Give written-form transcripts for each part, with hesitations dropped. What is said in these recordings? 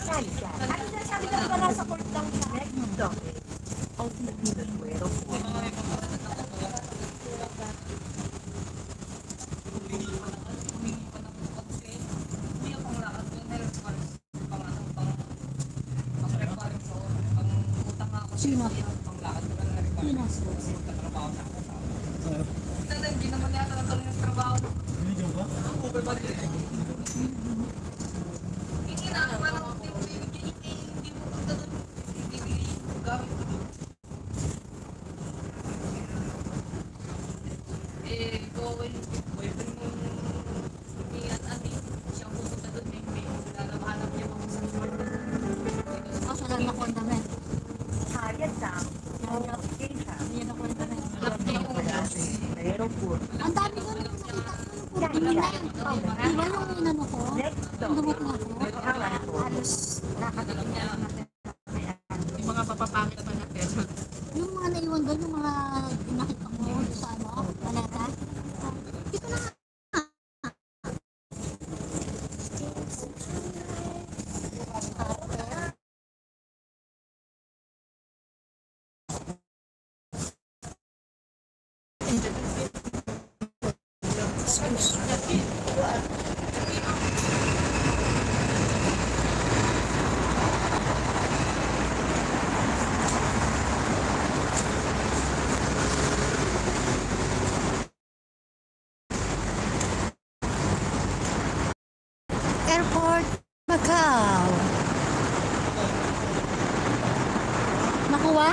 Ano na sabi ko para sa court lang sa recto? Ang Pilipinas mo, aeroplano. Sino? Hindi naman yata natuloy ng trabaho. Hindi ba? Okay ba din? Hindi na naman ako hindi mo punta doon. Hindi gamit ko doon. Boyfriend mo ni Ate, siya pupunta doon. May lalabahanap niya mga sa short. Kaso lang nakondamen. Hayat lang. Hindi na kondamen. Aeroplano. Ang dami ko nung nakita ko yung puro tingin na. Di ba yung inano ko? Yung dumating ako? Halos nakatikin na natin. Yung mga papapangit pa natin. Yung mga naiwan doon, yung mga nakita ko sa ano, paleta. Dito na nga. Airport Macau. Nakuha?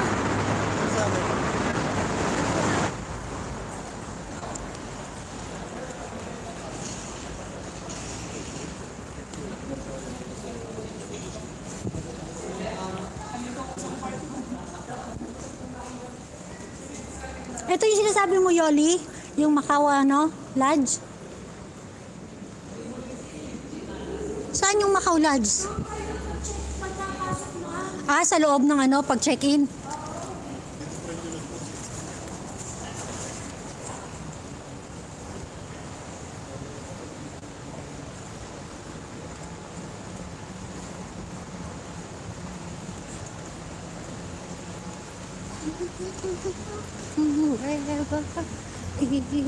Ito yung sinasabi mo, Yoli? Yung Macau, ano? Lodge? Saan yung Macau Lodge? Ah, sa loob ng ano, pag check-in.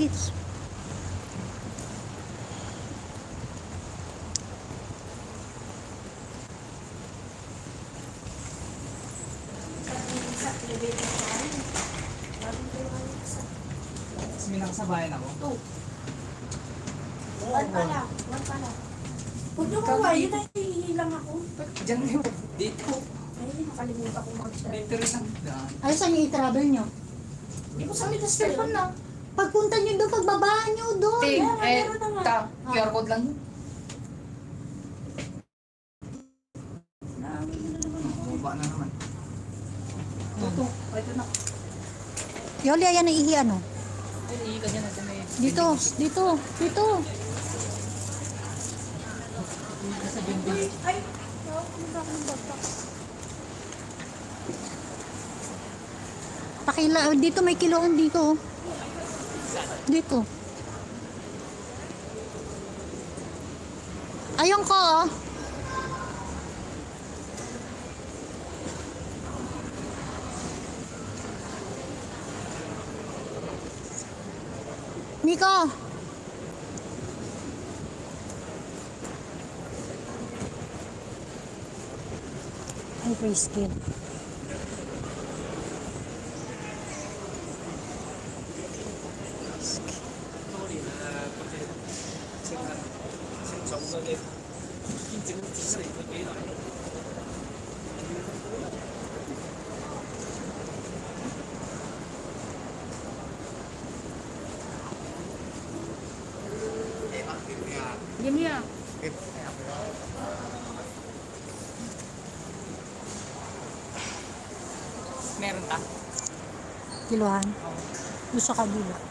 It's Tapos may nakasabayan ako. One pala. Huwag niyo kuha, yun ay hihilang ako. Diyan mo. Dito. Ay, nakalimutan ko mag-share. Dito rin ang daan. ay, saan yung i-travel nyo? Hindi ko sa mitas telephone na. Pagpunta nyo doon, pagbabaan nyo doon. QR code lang yun. Baba na naman. Ito na. Yoli, ayan ang ihi, ano? Ay, iikan yan natin may... Dito. Sa bindi. Ay, nakakita ko ng batak. Pakila, dito may kiloan dito. Dito. Ayun ko, oh. Nico. Ay, grayscale. Diyan niya. Meron ta? Kilohan. Doon sa kabila.